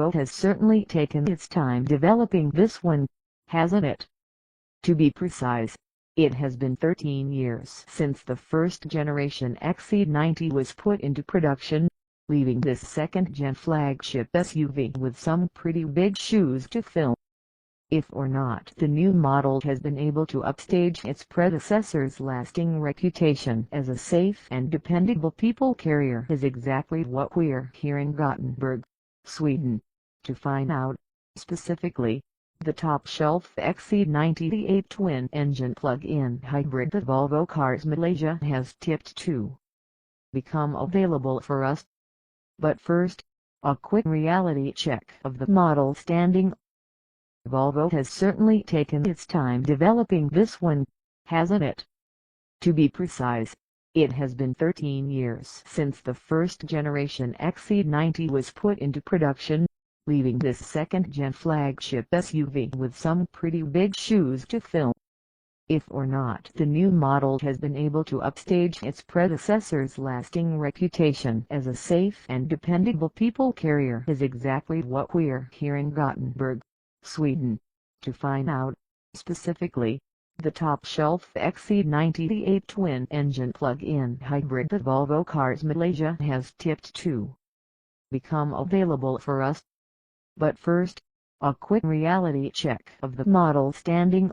Volvo has certainly taken its time developing this one, hasn't it? To be precise, it has been 13 years since the first generation XC90 was put into production, leaving this second-gen flagship SUV with some pretty big shoes to fill. If or not the new model has been able to upstage its predecessor's lasting reputation as a safe and dependable people carrier is exactly what we're here in Gothenburg, Sweden, to find out. Specifically, the top-shelf XC90, the 8 twin-engine plug-in hybrid that Volvo Cars Malaysia has tipped to become available for us. But first, a quick reality check of the model standing. Volvo has certainly taken its time developing this one, hasn't it? To be precise, it has been 13 years since the first generation XC90 was put into production, leaving this second-gen flagship SUV with some pretty big shoes to fill. If or not the new model has been able to upstage its predecessor's lasting reputation as a safe and dependable people carrier is exactly what we're here in Gothenburg, Sweden, to find out. Specifically, the top-shelf XC90, the 8 twin-engine plug-in hybrid that Volvo Cars Malaysia has tipped to become available for us. But first, a quick reality check of the model standing.